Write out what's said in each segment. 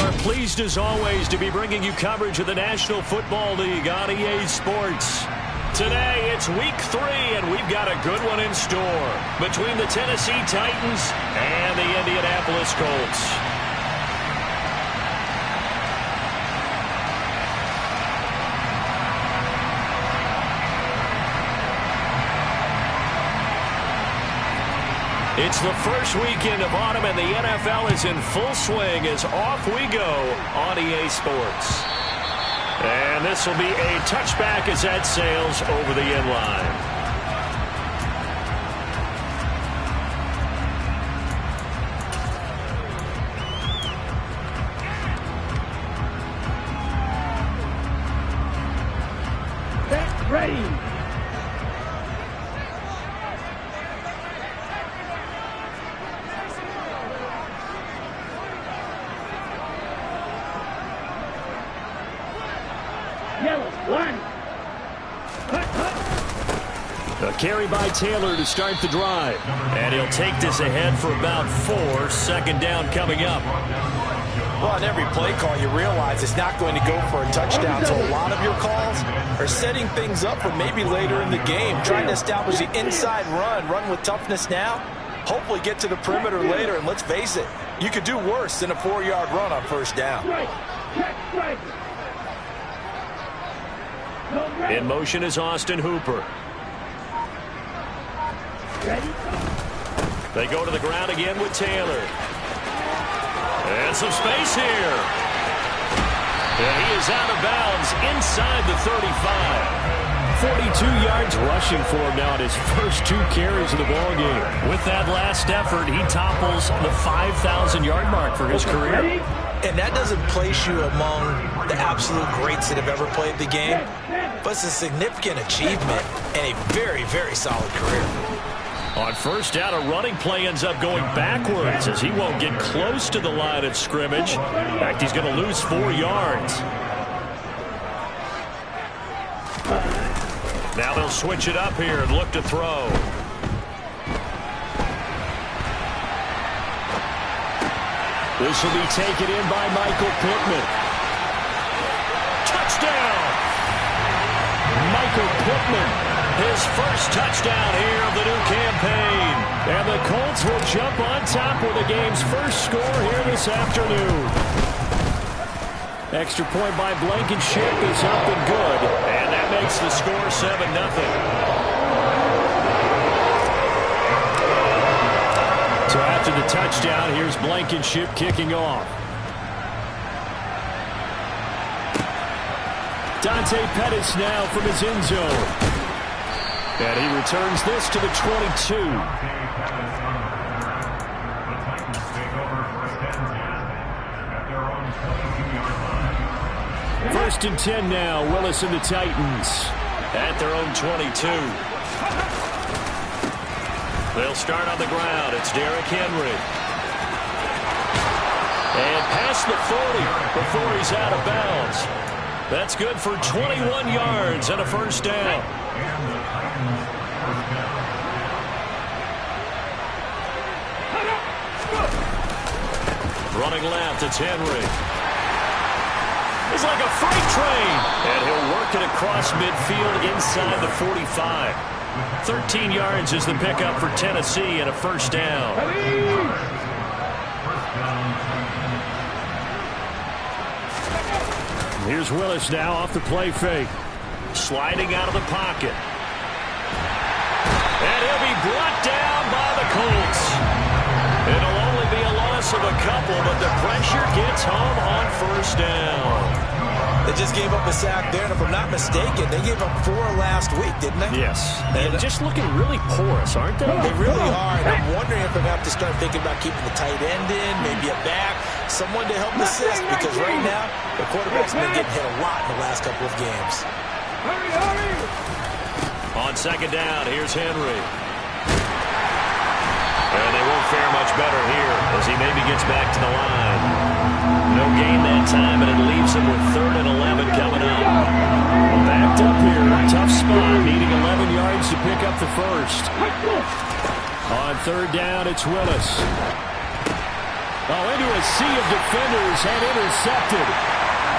are pleased as always to be bringing you coverage of the National Football League on EA Sports. Today it's week 3 and we've got a good one in store between the Tennessee Titans and the Indianapolis Colts. It's the first weekend of autumn, and the NFL is in full swing as off we go on EA Sports. And this will be a touchback as that sails over the end line. Set, ready. A carry by Taylor to start the drive. And he'll take this ahead for about 4. Second down coming up. Well, on every play call, you realize it's not going to go for a touchdown. So a lot of your calls are setting things up for maybe later in the game, trying to establish the inside run with toughness now, hopefully get to the perimeter later. And let's face it, you could do worse than a 4-yard run on first down. In motion is Austin Hooper. They go to the ground again with Taylor. And some space here. And he is out of bounds inside the 35. 42 yards rushing for him now at his first 2 carries of the ballgame. With that last effort, he topples the 5,000-yard mark for his career. And that doesn't place you among the absolute greats that have ever played the game, but it's a significant achievement and a very, very solid career. On first down, a running play ends up going backwards as he won't get close to the line of scrimmage. In fact, he's going to lose 4 yards. Now they'll switch it up here and look to throw. This will be taken in by Michael Pittman. Touchdown! Michael Pittman, his first touchdown here of the new campaign. And the Colts will jump on top with the game's first score here this afternoon. Extra point by Blankenship is up and good. And that makes the score 7-0. So after the touchdown, here's Blankenship kicking off. Dante Pettis now from his end zone. And he returns this to the 22. First and 10 now, Willis and the Titans at their own 22. They'll start on the ground. It's Derrick Henry. And past the 40 before he's out of bounds. That's good for 21 yards and a first down. Running left, it's Henry. It's like a freight train. And he'll work it across midfield inside the 45. 13 yards is the pickup for Tennessee and a first down. Here's Willis now off the play fake. Sliding out of the pocket. And he'll be brought down by the Colts. It'll only be a loss of a couple, but the pressure gets home on first down. They just gave up a sack there, and if I'm not mistaken, they gave up 4 last week, didn't they? Yes. And just looking really porous, aren't they? They really are, and I'm wondering if they have to start thinking about keeping the tight end in, maybe a back, someone to help assist, because right now, the quarterback's been getting hit a lot in the last couple of games. On second down, here's Henry. And they won't fare much better here as he maybe gets back to the line. No gain that time, and it leaves him with 3rd and 11 coming up. Backed up here, tough spot, needing 11 yards to pick up the first. On 3rd down, it's Willis. Oh, into a sea of defenders and intercepted.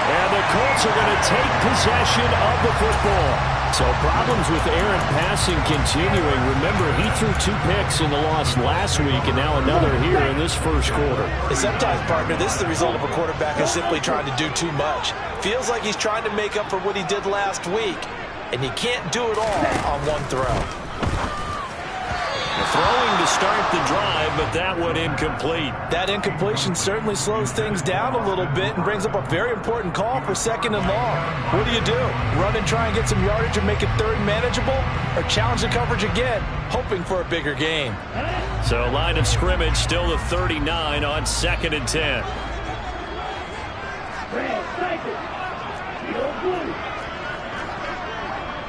And the Colts are going to take possession of the football. So problems with errant passing continuing. Remember, he threw 2 picks in the loss last week and now another here in this first quarter. And sometimes, partner, this is the result of a quarterback who's simply trying to do too much. Feels like he's trying to make up for what he did last week, and he can't do it all on one throw. Throwing to start the drive, but that one incomplete. That incompletion certainly slows things down a little bit and brings up a very important call for 2nd and long. What do? Run and try and get some yardage and make it 3rd manageable, or challenge the coverage again, hoping for a bigger gain? So line of scrimmage still the 39 on 2nd and 10.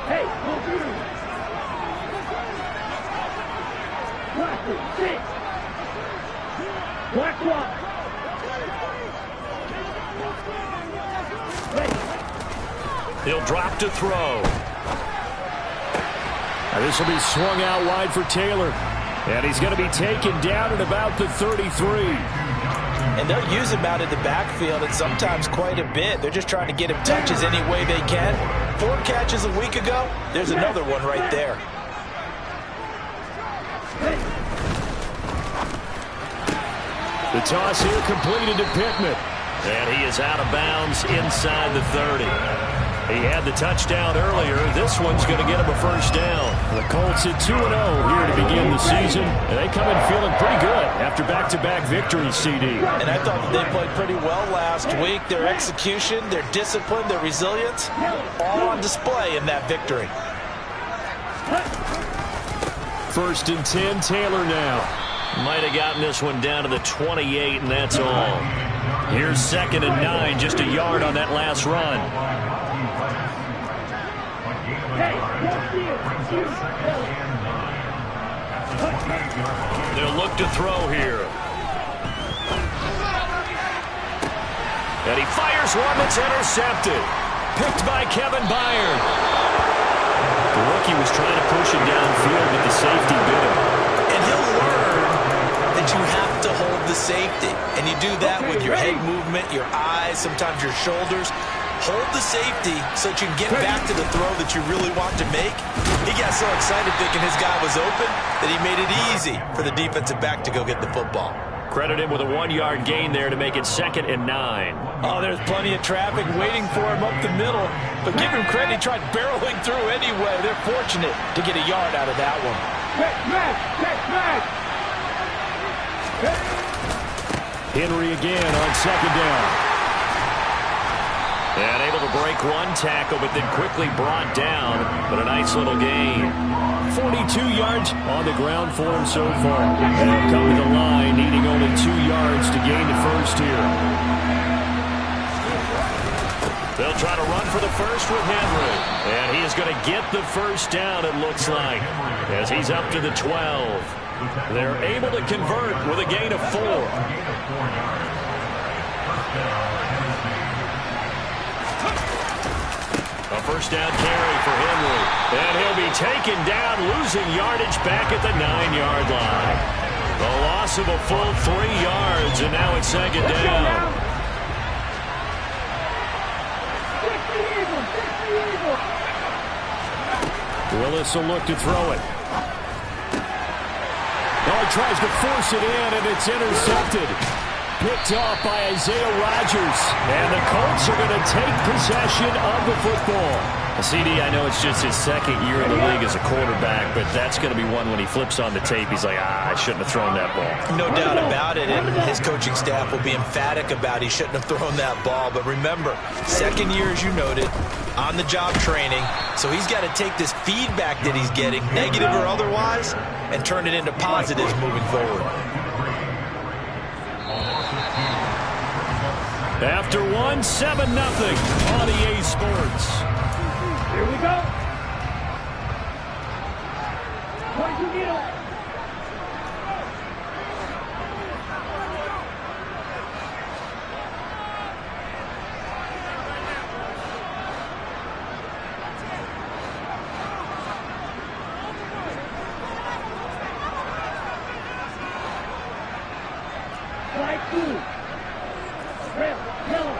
Hey, go blue. Six. Black one. He'll drop to throw. Now this will be swung out wide for Taylor. And he's going to be taken down at about the 33. And they'll use him out in the backfield, and sometimes quite a bit. They're just trying to get him touches any way they can. 4 catches a week ago. There's another one right there. The toss here completed to Pittman. And he is out of bounds inside the 30. He had the touchdown earlier. This one's going to get him a first down. The Colts at 2-0 here to begin the season. And they come in feeling pretty good after back-to-back victories, CD. And I thought that they played pretty well last week. Their execution, their discipline, their resilience, all on display in that victory. 1st and 10, Taylor now. Might have gotten this one down to the 28, and that's all. Here's 2nd and 9, just a yard on that last run. They'll look to throw here. And he fires one that's intercepted. Picked by Kevin Byard. The rookie was trying to push him downfield, but the safety bit him. And he'll learn that you have to hold the safety. And you do that with your head movement, your eyes, sometimes your shoulders. Hold the safety so that you can get back to the throw that you really want to make. He got so excited thinking his guy was open that he made it easy for the defensive back to go get the football. Credit him with a 1-yard gain there to make it 2nd and 9. Oh, there's plenty of traffic waiting for him up the middle. But give him credit, he tried barreling through anyway. They're fortunate to get a yard out of that one. Henry again on 2nd down. And able to break one tackle, but then quickly brought down. But a nice little gain. 42 yards on the ground for him so far. And he'll come to the line, needing only 2 yards to gain the first here. They'll try to run for the first with Henry. And he is going to get the first down, it looks like, as he's up to the 12. They're able to convert with a gain of 4. A first down carry for Henry. And he'll be taken down, losing yardage back at the 9-yard line. The loss of a full 3 yards, and now it's 2nd down. Willis will look to throw it. Oh, he tries to force it in, and it's intercepted. Picked off by Isaiah Rodgers. And the Colts are going to take possession of the football. CD, I know it's just his 2nd year in the league as a quarterback, but that's going to be one when he flips on the tape, he's like, I shouldn't have thrown that ball. No doubt about it, and his coaching staff will be emphatic about he shouldn't have thrown that ball. But remember, 2nd year, as you noted, on-the-job training, so he's got to take this feedback that he's getting, negative or otherwise, and turn it into positives moving forward. After 1, 7-0 on EA Sports. Here we go. 22 needle. Right. Blue. Red. Yellow.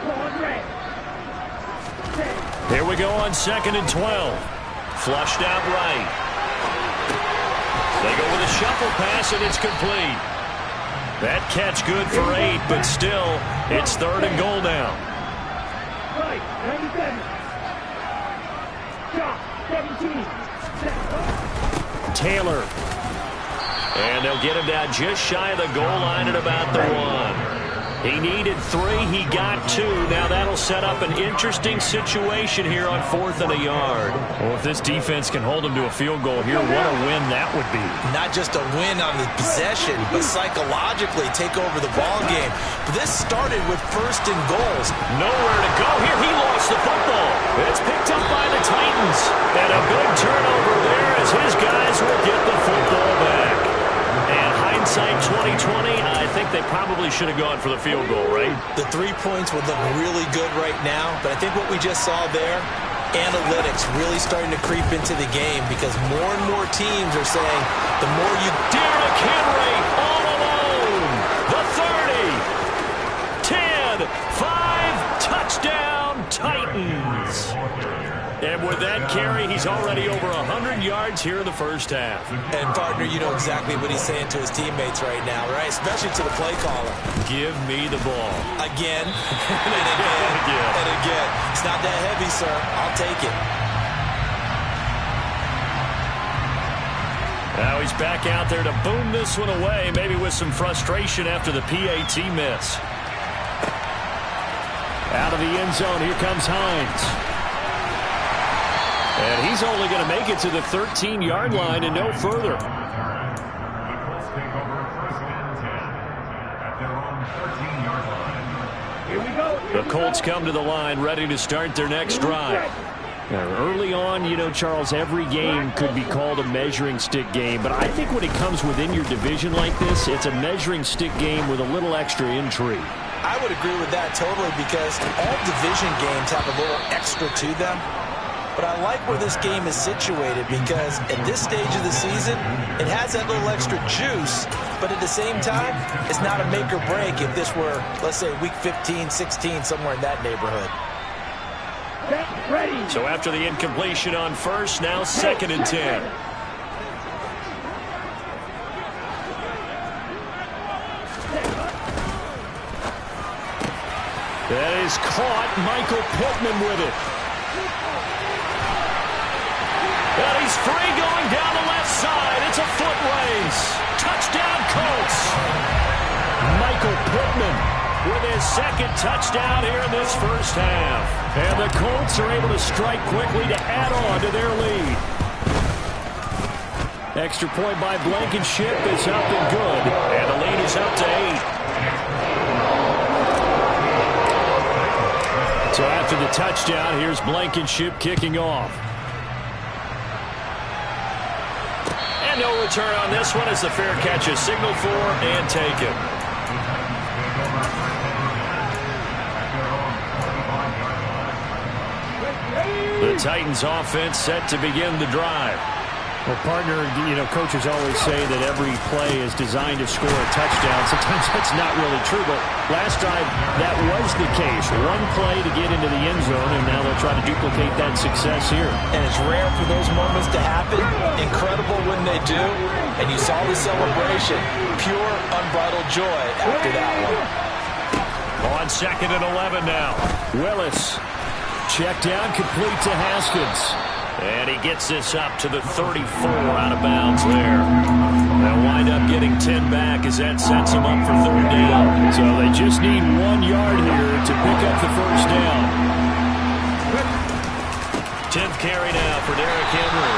Go on red. Here we go on 2nd and 12. Flushed out right. They go with a shuffle pass, and it's complete. That catch good for 8, but still, it's 3rd and goal now. Right. 97. Shot. 17. Taylor. And they'll get him down just shy of the goal line at about the 1. He needed 3. He got 2. Now that'll set up an interesting situation here on 4th and a yard. Well, if this defense can hold him to a field goal here, what a win that would be. Not just a win on the possession, but psychologically take over the ball game. But this started with 1st and goals. Nowhere to go here. He lost the football. It's picked up by the Titans. And a big turnover there as his guys will get the football back. And hindsight 2020, I think they probably should have gone for the field goal, right? The 3 points would look really good right now, but I think what we just saw there, analytics really starting to creep into the game because more and more teams are saying the more you... Derrick Henry all alone. The 30. 10. 5. Touchdown, Titans. And with that carry, he's already over 100 yards here in the first half. And, partner, you know exactly what he's saying to his teammates right now, right? Especially to the play caller. Give me the ball. Again, and again, and again. It's not that heavy, sir. I'll take it. Now he's back out there to boom this one away, maybe with some frustration after the PAT miss. Out of the end zone, here comes Hines. And he's only going to make it to the 13-yard line and no further. Here we go. The Colts come to the line ready to start their next drive. Now, early on, you know, Charles, every game could be called a measuring stick game. But I think when it comes within your division like this, it's a measuring stick game with a little extra intrigue. I would agree with that totally because all division games have a little extra to them. But I like where this game is situated because at this stage of the season, it has that little extra juice, but at the same time, it's not a make or break if this were, let's say, week 15, 16, somewhere in that neighborhood. Ready. So after the incompletion on 1st, now 2nd and 10. That is caught. Michael Pittman with it. And he's free going down the left side. It's a foot race. Touchdown, Colts. Michael Pittman with his 2nd touchdown here in this first half. And the Colts are able to strike quickly to add on to their lead. Extra point by Blankenship is up and good. And the lead is up to 8. So after the touchdown, here's Blankenship kicking off. And no return on this one as the fair catch is signaled for and taken. The Titans offense set to begin the drive. Well, partner, you know, coaches always say that every play is designed to score a touchdown. Sometimes that's not really true, but last drive that was the case. One play to get into the end zone, and now they'll try to duplicate that success here. And it's rare for those moments to happen. Incredible when they do. And you saw the celebration. Pure, unbridled joy after that one. On 2nd and 11 now. Willis. Check down complete to Haskins. And he gets this up to the 34 out of bounds there. They'll wind up getting 10 back as that sets them up for 3rd down. So they just need 1 yard here to pick up the first down. 10th carry now for Derrick Henry.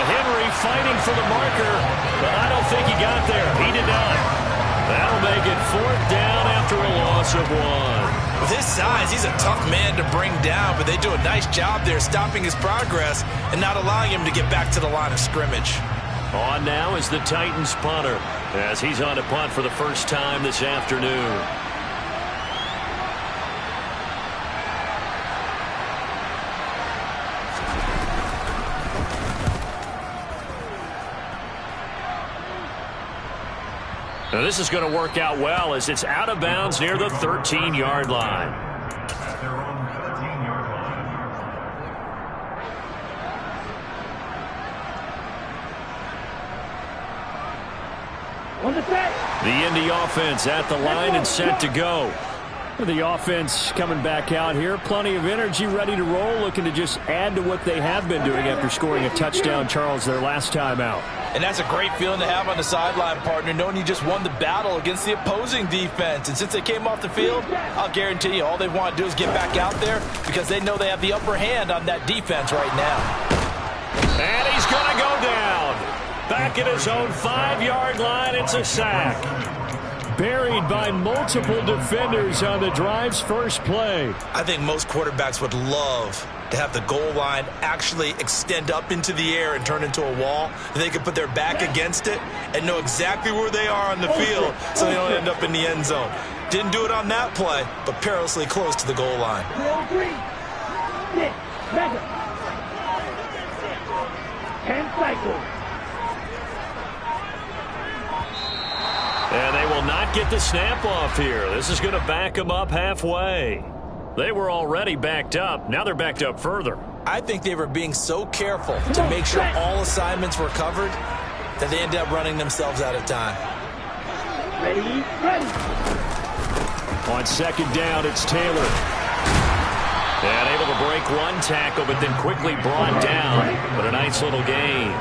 Henry fighting for the marker, but I don't think he got there. He did not. That'll make it 4th down after a loss of 1. With his size, he's a tough man to bring down, but they do a nice job there stopping his progress and not allowing him to get back to the line of scrimmage. On now is the Titans punter as he's on to punt for the first time this afternoon. Now this is going to work out well as it's out of bounds near the 13-yard line. The Indy offense at the line and set to go. The offense coming back out here. Plenty of energy, ready to roll, looking to just add to what they have been doing after scoring a touchdown, Charles, their last time out. And that's a great feeling to have on the sideline, partner, knowing you just won the battle against the opposing defense. And since they came off the field, I'll guarantee you all they want to do is get back out there because they know they have the upper hand on that defense right now. And he's going to go down. Back at his own 5-yard line, it's a sack. Buried by multiple defenders on the drive's first play. I think most quarterbacks would love to have the goal line actually extend up into the air and turn into a wall. They could put their back against it and know exactly where they are on the field so they don't end up in the end zone. Didn't do it on that play, but perilously close to the goal line. 10 cycles. And they will not get the snap off here. This is going to back them up halfway. They were already backed up. Now they're backed up further. I think they were being so careful to make sure all assignments were covered that they ended up running themselves out of time. Ready. On second down, it's Taylor. And able to break one tackle, but then quickly brought down. But a nice little gain.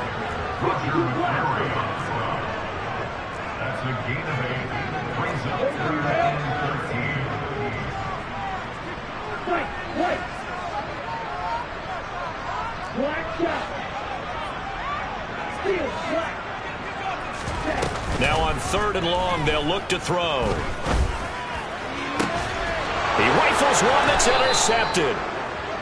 Now on 3rd and long, they'll look to throw. He rifles one that's intercepted.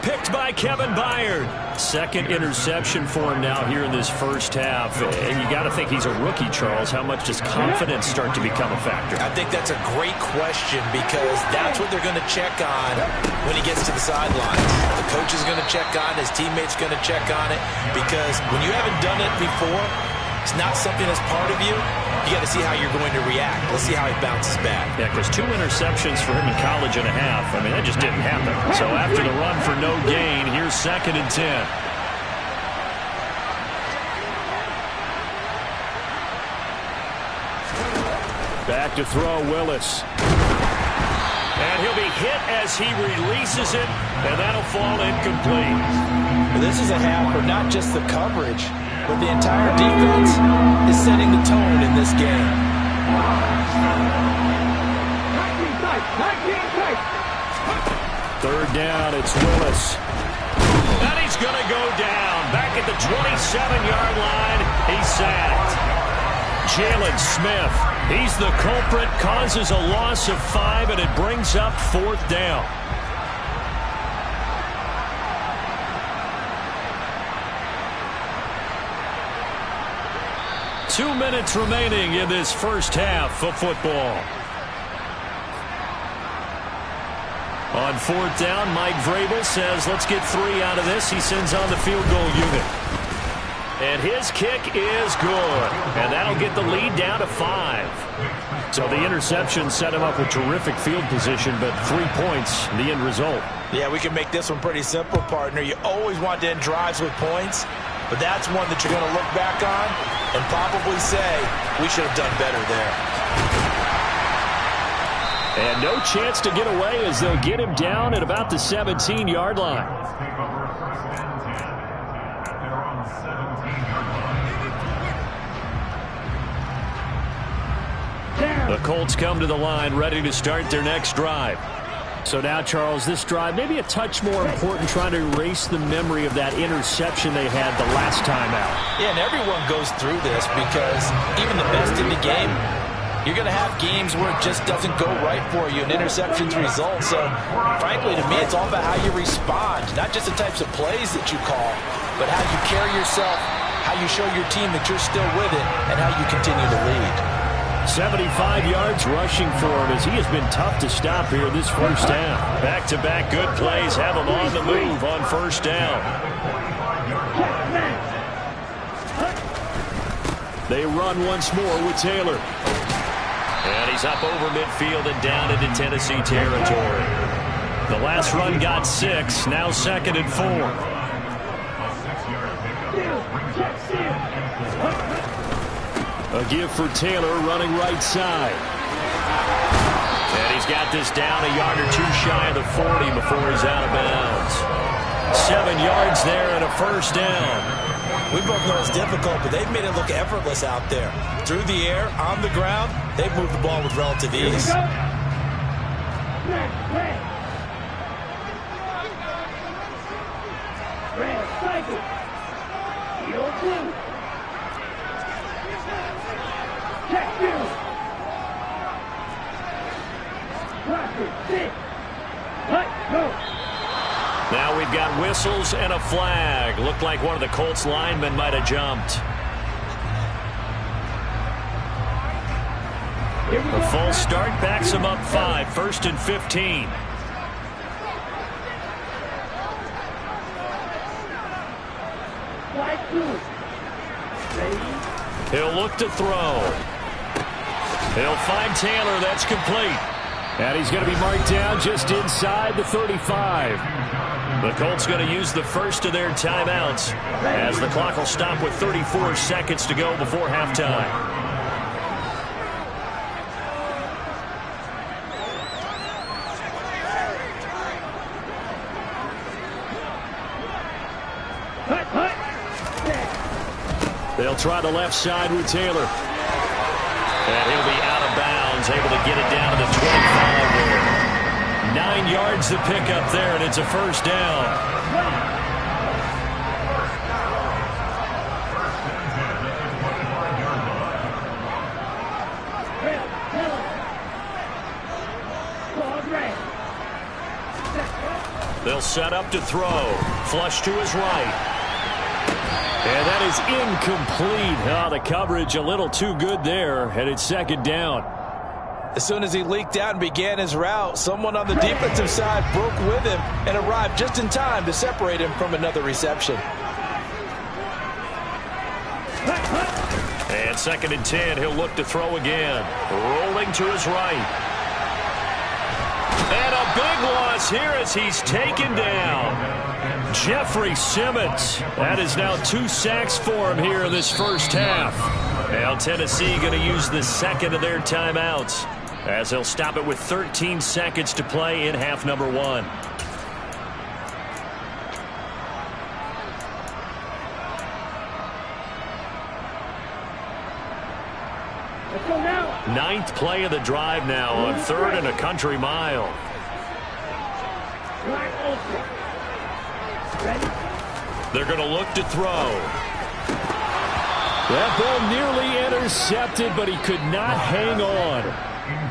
Picked by Kevin Byard. Second interception for him now here in this first half. And you got to think he's a rookie, Charles. How much does confidence start to become a factor? I think that's a great question because that's what they're going to check on when he gets to the sidelines. The coach is going to check on, his teammates going to check on it because when you haven't done it before, it's not something that's part of you. You got to see how you're going to react. Let's see how he bounces back. Yeah, because 2 interceptions for him in college and a half. I mean, that just didn't happen. So after the run for no gain, here's 2nd and 10. Back to throw, Willis. And he'll be hit as he releases it, and that'll fall incomplete. This is a half for not just the coverage, but the entire defense is setting the tone in this game. 3rd down, it's Willis. And he's going to go down. Back at the 27-yard line, he's sacked. Jalen Smith, he's the culprit, causes a loss of 5, and it brings up 4th down. Two minutes remaining in this first half of football. On 4th down, Mike Vrabel says, let's get 3 out of this. He sends on the field goal unit. And his kick is good. And that'll get the lead down to 5. So the interception set him up with terrific field position, but 3 points, the end result. Yeah, we can make this one pretty simple, partner. You always want to end drives with points, but that's one that you're going to look back on and probably say, we should have done better there. And no chance to get away as they'll get him down at about the 17-yard line. The Colts come to the line ready to start their next drive. So now, Charles, this drive maybe a touch more important, trying to erase the memory of that interception they had the last time out. Yeah, and everyone goes through this because even the best in the game, you're going to have games where it just doesn't go right for you, and interceptions result. So, frankly, to me, it's all about how you respond, not just the types of plays that you call, but how you carry yourself, how you show your team that you're still with it, and how you continue to lead. 75 yards rushing for him as he has been tough to stop here this first half. Back-to-back good plays have him on the move on 1st down. They run once more with Taylor. And he's up over midfield and down into Tennessee territory. The last run got 6, now 2nd and 4. A give for Taylor running right side. And he's got this down a yard or 2 shy of the 40 before he's out of bounds. 7 yards there and a first down. We both know it's difficult, but they've made it look effortless out there. Through the air, on the ground, they've moved the ball with relative ease. Now we've got whistles and a flag. Looked like one of the Colts linemen might have jumped. A false start backs him up 5, 1st and 15. He'll look to throw. He'll find Taylor. That's complete. And he's going to be marked down just inside the 35. The Colts going to use the first of their timeouts as the clock will stop with 34 seconds to go before halftime. They'll try the left side with Taylor. And he'll be out of bounds, able to get it down to the 25 there. 9 yards to pick up there, and it's a first down. They'll set up to throw. Flush to his right. And that is incomplete. Oh, the coverage a little too good there, and it's 2nd down. As soon as he leaked out and began his route, someone on the defensive side broke with him and arrived just in time to separate him from another reception. And 2nd and 10, he'll look to throw again. Rolling to his right. And a big loss here as he's taken down. Jeffrey Simmons. That is now 2 sacks for him here in this first half. Now Tennessee going to use the 2nd of their timeouts as they'll stop it with 13 seconds to play in half number 1. Ninth play of the drive now on 3rd and a country mile. They're going to look to throw. That ball nearly intercepted, but he could not hang on.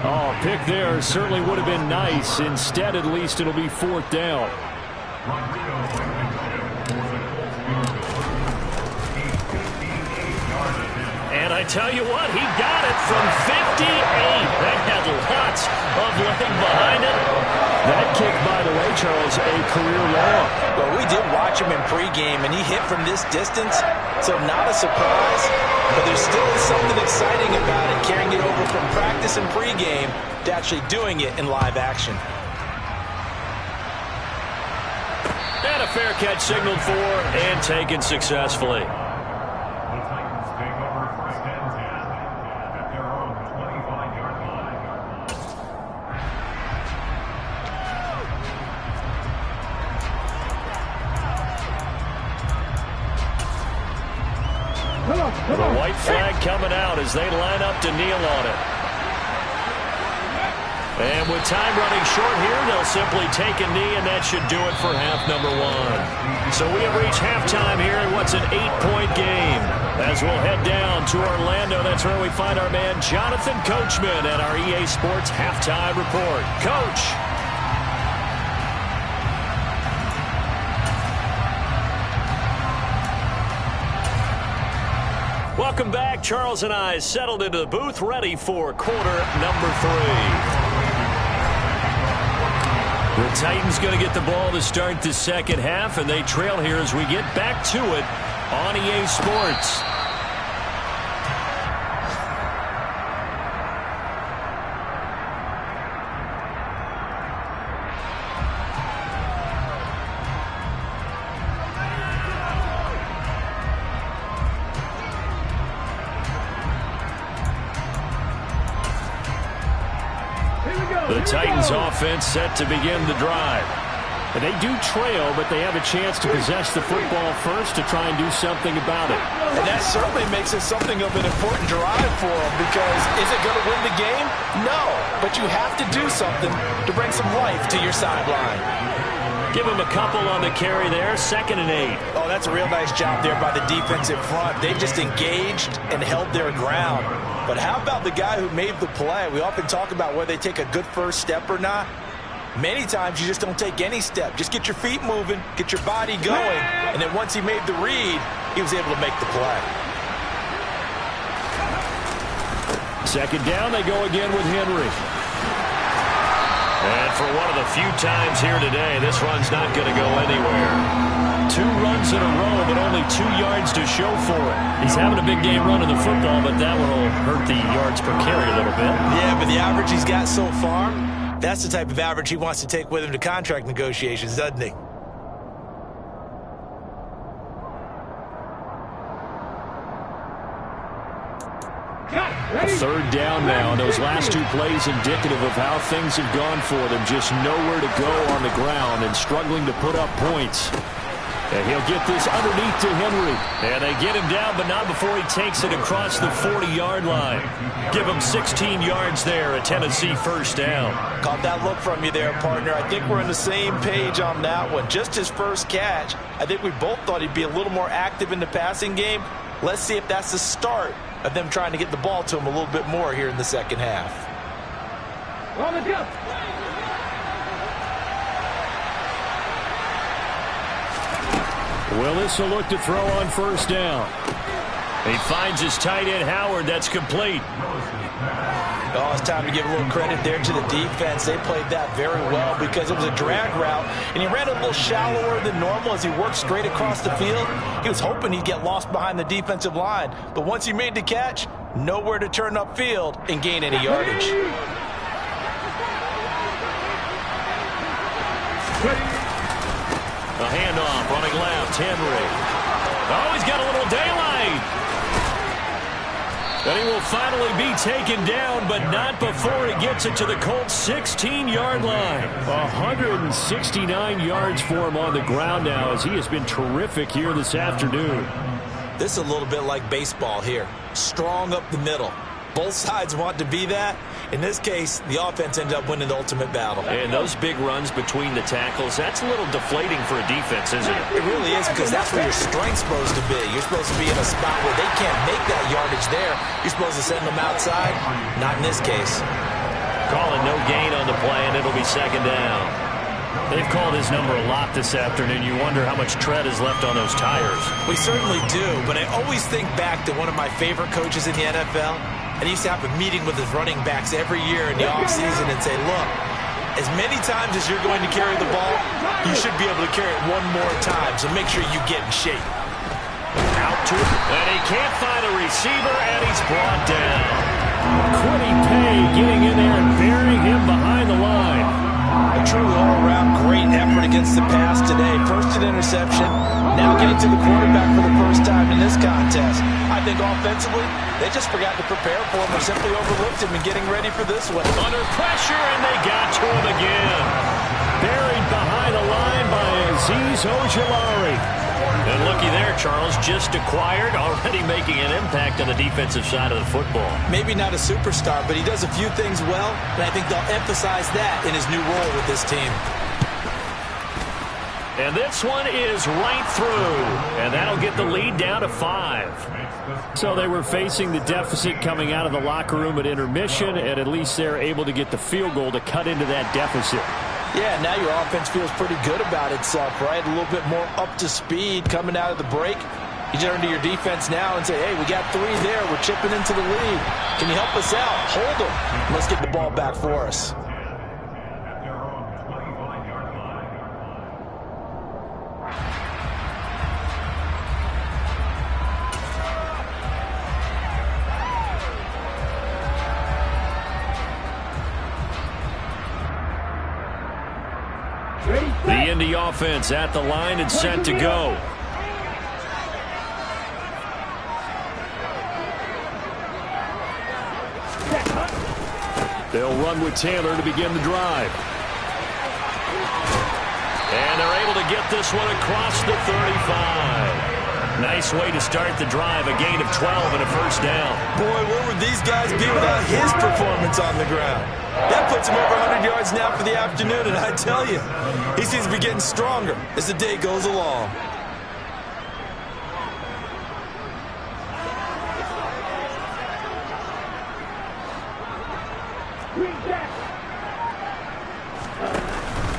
Oh, pick there certainly would have been nice. Instead, at least it'll be 4th down. And I tell you what, he got it from 58. That had lots of leg behind it. That kick, by the way, Charles, a career long. Well, we did watch him in pregame, and he hit from this distance, so not a surprise. But there still is something exciting about it, carrying it over from practice and pregame to actually doing it in live action. And a fair catch signaled for and taken successfully. The white flag coming out as they line up to kneel on it. And with time running short here, they'll simply take a knee, and that should do it for half number 1. So we have reached halftime here in what's an 8-point game. As we'll head down to Orlando, that's where we find our man Jonathan Coachman at our EA Sports Halftime Report. Coach. Welcome back. Charles and I settled into the booth, ready for quarter number 3. The Titans going to get the ball to start the second half, and they trail here as we get back to it on EA Sports. The Titans offense set to begin the drive. They do trail, but they have a chance to possess the football first to try and do something about it. And that certainly makes it something of an important drive for them, because is it going to win the game? No, but you have to do something to bring some life to your sideline. Give him a couple on the carry there, 2nd and 8. Oh, that's a real nice job there by the defensive front. They just engaged and held their ground. But how about the guy who made the play? We often talk about whether they take a good first step or not. Many times you just don't take any step. Just get your feet moving, get your body going, and then once he made the read, he was able to make the play. 2nd down, they go again with Henry. And for one of the few times here today, this run's not going to go anywhere. 2 runs in a row, but only 2 yards to show for it. He's having a big game running the football, but that one will hurt the yards per carry a little bit. Yeah, but the average he's got so far, that's the type of average he wants to take with him to contract negotiations, doesn't he? A 3rd down now. Those last 2 plays indicative of how things have gone for them. Just nowhere to go on the ground and struggling to put up points. And he'll get this underneath to Henry. And they get him down, but not before he takes it across the 40-yard line. Give him 16 yards there, a Tennessee 1st down. Caught that look from you there, partner. I think we're on the same page on that one. Just his first catch. I think we both thought he'd be a little more active in the passing game. Let's see if that's the start of them trying to get the ball to him a little bit more here in the second half. On the jump. Willis will look to throw on 1st down. He finds his tight end, Howard. That's complete. Oh, it's time to give a little credit there to the defense. They played that very well because it was a drag route, and he ran a little shallower than normal as he worked straight across the field. He was hoping he'd get lost behind the defensive line, but once he made the catch, nowhere to turn upfield and gain any yardage. A handoff, running left, Henry. Oh, he's got a little daylight. And he will finally be taken down, but not before he gets it to the Colts' 16-yard line. 169 yards for him on the ground now, as he has been terrific here this afternoon. This is a little bit like baseball here. Strong up the middle. Both sides want to be that. In this case, the offense ended up winning the ultimate battle. And those big runs between the tackles, that's a little deflating for a defense, isn't it? It really is, because that's where your strength's supposed to be. You're supposed to be in a spot where they can't make that yardage there. You're supposed to send them outside. Not in this case. Calling no gain on the play, and it'll be 2nd down. They've called his number a lot this afternoon. You wonder how much tread is left on those tires. We certainly do, but I always think back to one of my favorite coaches in the NFL. And he used to have a meeting with his running backs every year in the offseason and say, look, as many times as you're going to carry the ball, you should be able to carry it one more time, so make sure you get in shape. Out to it, and he can't find a receiver, and he's brought down. Quiddy Pay getting in there and burying him behind the line. A truly all-around great effort against the pass today. First an interception, now getting to the quarterback for the first time in this contest. I think offensively, they just forgot to prepare for him or simply overlooked him in getting ready for this one. Under pressure, and they got to him again. Buried behind the line by Azeez Ojulari. And looky there, Charles, just acquired, already making an impact on the defensive side of the football. Maybe not a superstar, but he does a few things well, and I think they'll emphasize that in his new role with this team. And this one is right through, and that'll get the lead down to 5. So they were facing the deficit coming out of the locker room at intermission, and at least they're able to get the field goal to cut into that deficit. Yeah, now your offense feels pretty good about itself, right? A little bit more up to speed coming out of the break. You turn to your defense now and say, hey, we got 3 there. We're chipping into the lead. Can you help us out? Hold them. Let's get the ball back for us. The Indy offense at the line and set to go. They'll run with Taylor to begin the drive. And they're able to get this one across the 35. Nice way to start the drive, a gain of 12 and a first down. Boy, where would these guys be without his performance on the ground? That puts him over 100 yards now for the afternoon, and I tell you, he seems to be getting stronger as the day goes along.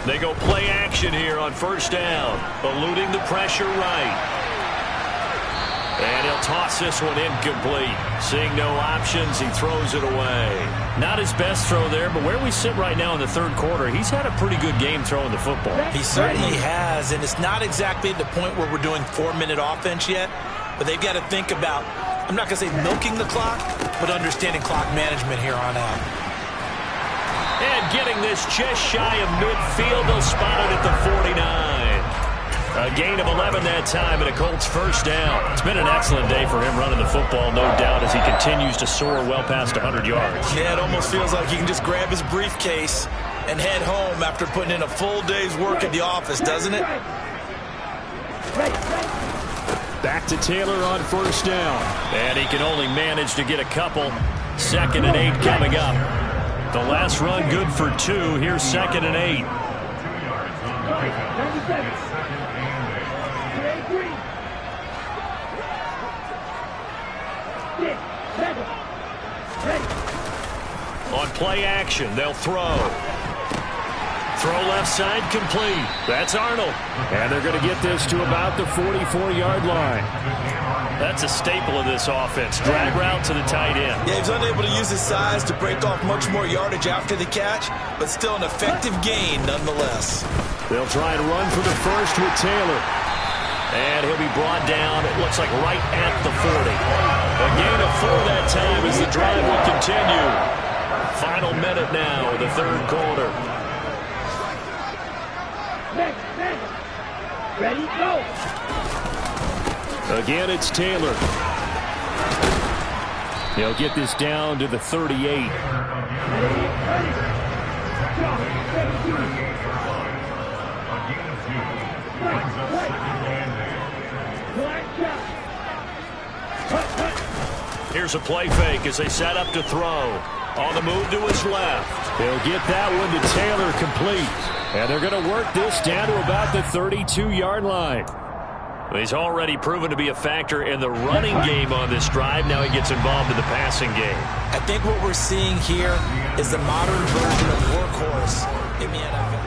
They go play action here on first down, eluding the pressure right. And he'll toss this one incomplete. Seeing no options, he throws it away. Not his best throw there, but where we sit right now in the third quarter, he's had a pretty good game throwing the football. He certainly has, and it's not exactly at the point where we're doing 4-minute offense yet, but they've got to think about, I'm not going to say milking the clock, but understanding clock management here on out. And getting this just shy of midfield, they'll spot it at the 49. A gain of 11 that time, and a Colts first down. It's been an excellent day for him running the football, no doubt, as he continues to soar well past 100 yards. Yeah, it almost feels like he can just grab his briefcase and head home after putting in a full day's work at the office, doesn't it? Back to Taylor on first down. And he can only manage to get a couple. 2nd and 8 coming up. The last run good for 2. Here's 2nd and 8. On play action, they'll throw. Throw left side, complete. That's Arnold. And they're going to get this to about the 44-yard line. That's a staple of this offense. Drag route to the tight end. Yeah, he's unable to use his size to break off much more yardage after the catch, but still an effective gain nonetheless. They'll try and run for the first with Taylor. And he'll be brought down, it looks like right at the 40. A gain of 4 that time as the drive will continue. Final minute now of the third quarter. Ready, go. Again, it's Taylor. He'll get this down to the 38. Here's a play fake as they set up to throw. On the move to his left. They'll get that one to Taylor, complete. And they're going to work this down to about the 32-yard line. He's already proven to be a factor in the running game on this drive. Now he gets involved in the passing game. I think what we're seeing here is the modern version of workhorse in the NFL.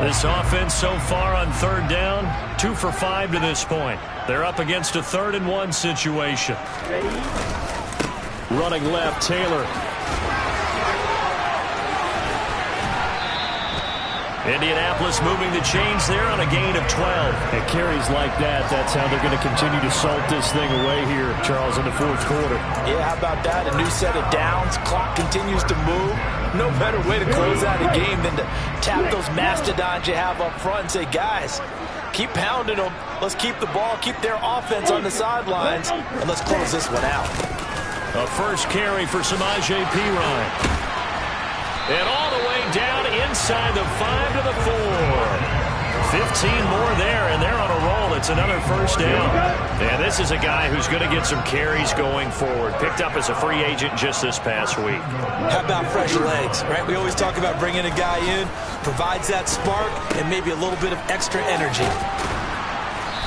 This offense so far on third down, 2 for 5 to this point. They're up against a 3rd and 1 situation. Running left, Taylor. Indianapolis moving the chains there on a gain of 12. It carries like that. That's how they're going to continue to salt this thing away here, Charles, in the fourth quarter. Yeah, how about that? A new set of downs. Clock continues to move. No better way to close out a game than to tap those mastodons you have up front and say, guys, keep pounding them. Let's keep the ball, keep their offense on the sidelines, and let's close this one out. A first carry for Samaje Perine. And all the way down inside the 5 to the 4. 15 more there, and they're on a roll. It's another first down. And this is a guy who's going to get some carries going forward. Picked up as a free agent just this past week. How about fresh legs, right? We always talk about bringing a guy in, provides that spark, and maybe a little bit of extra energy.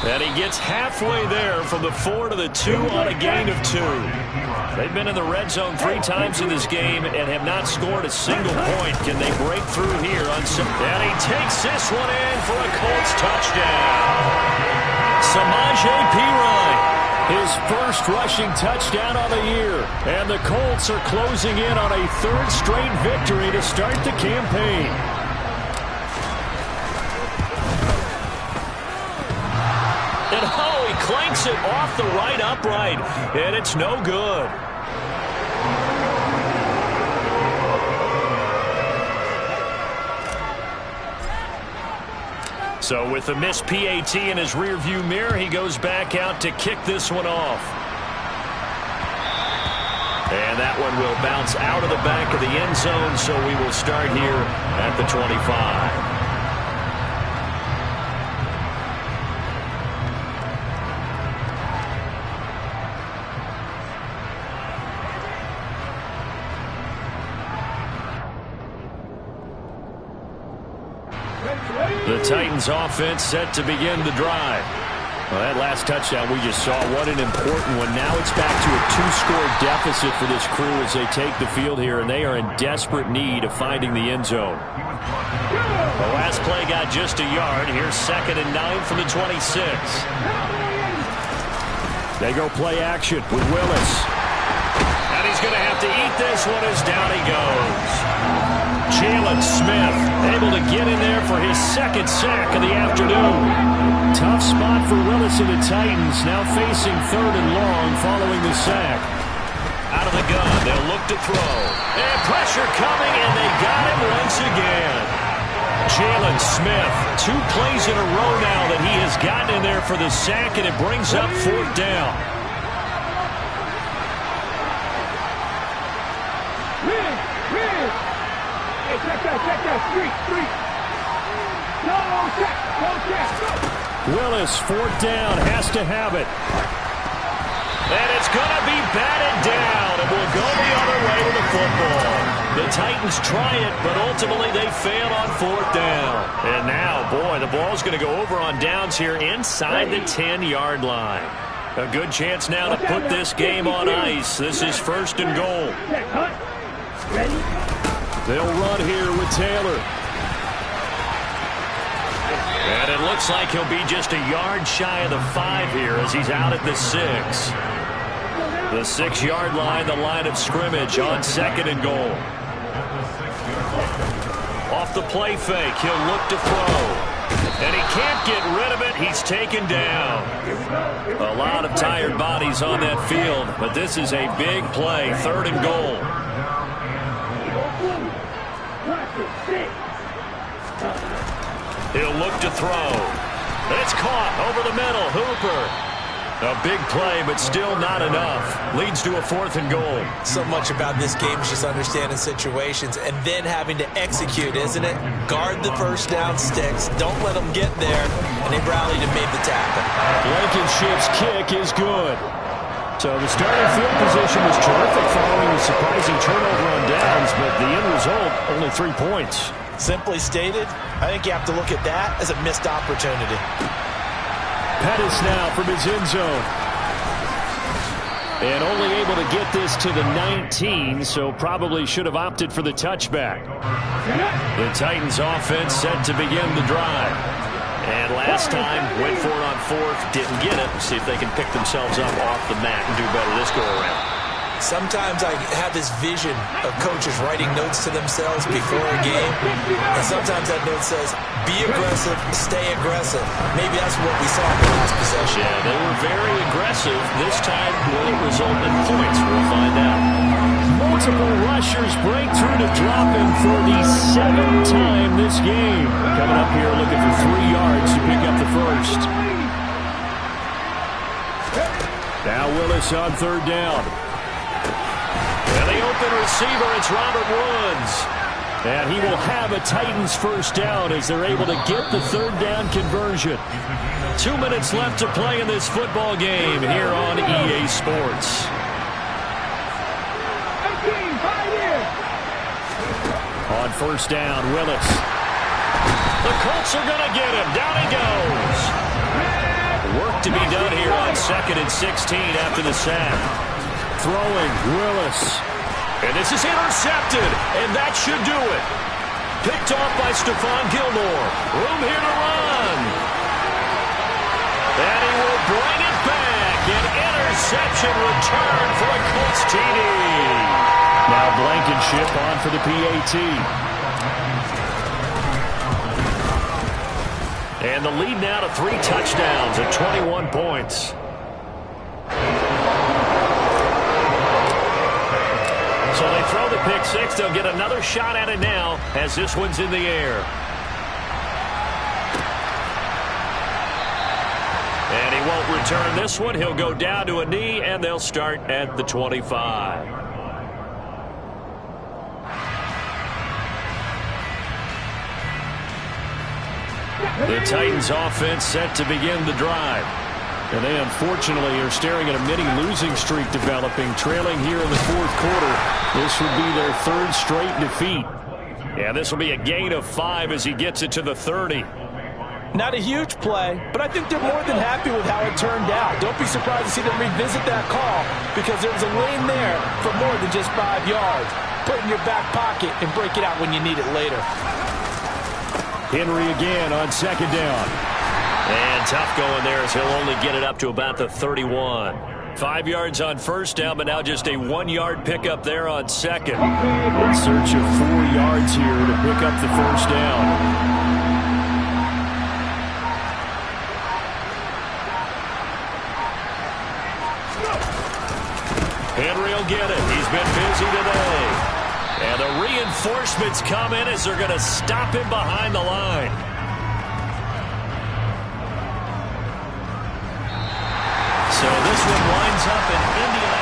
And he gets halfway there from the 4 to the 2 on a gain of 2. They've been in the red zone 3 times in this game and have not scored a single point. Can they break through here on some? And he takes this one in for a Colts touchdown. Samaje Perine. His first rushing touchdown on the year. And the Colts are closing in on a 3rd straight victory to start the campaign. And oh, he clanks it off the right upright. And it's no good. So with the missed PAT in his rearview mirror, he goes back out to kick this one off. And that one will bounce out of the back of the end zone, so we will start here at the 25. The Titans offense set to begin the drive. Well, that last touchdown we just saw, what an important one. Now it's back to a 2-score deficit for this crew as they take the field here, and they are in desperate need of finding the end zone. The last play got just a yard. Here's 2nd and 9 from the 26. They go play action with Willis. And he's going to have to eat this one as down he goes. Jalen Smith able to get in there for his 2nd sack of the afternoon. Tough spot for Willis and the Titans, now facing 3rd and long following the sack. Out of the gun, they'll look to throw. And pressure coming, and they got him once again. Jalen Smith, 2 plays in a row now that he has gotten in there for the sack, and it brings up 4th down. Willis, 4th down, has to have it. And it's going to be batted down. It will go the other way to the football. The Titans try it, but ultimately they fail on 4th down. And now, boy, the ball's going to go over on downs here inside the 10-yard line. A good chance now to put this game on ice. This is 1st and goal. They'll run here with Taylor. And it looks like he'll be just a yard shy of the 5 here as he's out at the 6. The 6-yard line, the line of scrimmage on 2nd and goal. Off the play fake, he'll look to throw. And he can't get rid of it. He's taken down. A lot of tired bodies on that field, but this is a big play. 3rd and goal. He'll look to throw. It's caught over the middle. Hooper. A big play, but still not enough. Leads to a 4th and goal. So much about this game is just understanding situations and then having to execute, isn't it? Guard the first down sticks. Don't let them get there. And they rallied and made the tackle. Blankenship's kick is good. So the starting field position was terrific following the surprising turnover on downs, but the end result, only 3 points. Simply stated, I think you have to look at that as a missed opportunity. Pettis now from his end zone. And only able to get this to the 19, so probably should have opted for the touchback. The Titans offense set to begin the drive. And last time, went for it on 4th, didn't get it. See if they can pick themselves up off the mat and do better this go-around. Sometimes I have this vision of coaches writing notes to themselves before a game, and sometimes that note says, be aggressive, stay aggressive. Maybe that's what we saw in the last possession. Yeah, they were very aggressive. This time, will it result in points? We'll find out. Multiple rushers break through to drop him for the 7th time this game. Coming up here looking for 3 yards to pick up the first. Now Willis on 3rd down. And the open receiver, it's Robert Woods. And he will have a Titans first down as they're able to get the 3rd down conversion. 2 minutes left to play in this football game here on EA Sports. On 1st down, Willis. The Colts are going to get him. Down he goes. Work to be done here on 2nd and 16 after the sack. Throwing, Willis. And this is intercepted, and that should do it. Picked off by Stephon Gilmore. Room here to run. And he will bring it back. An interception return for a Colts TD. Now Blankenship on for the PAT. And the lead now to 3 touchdowns at 21 points. So they throw the pick 6. They'll get another shot at it now as this one's in the air. And he won't return this one. He'll go down to a knee, and they'll start at the 25. The Titans offense set to begin the drive. And they unfortunately are staring at a mini losing streak developing, trailing here in the fourth quarter. This would be their third straight defeat. Yeah, this will be a gain of 5 as he gets it to the 30. Not a huge play, but I think they're more than happy with how it turned out. Don't be surprised to see them revisit that call because there was a lane there for more than just 5 yards. Put it in your back pocket and break it out when you need it later. Henry again on second down. And tough going there as he'll only get it up to about the 31. 5 yards on first down, but now just a 1-yard pickup there on second. In search of 4 yards here to pick up the first down. Henry will get it. He's been busy today. And the reinforcements come in as they're going to stop him behind the line. So this one winds up in Indianapolis.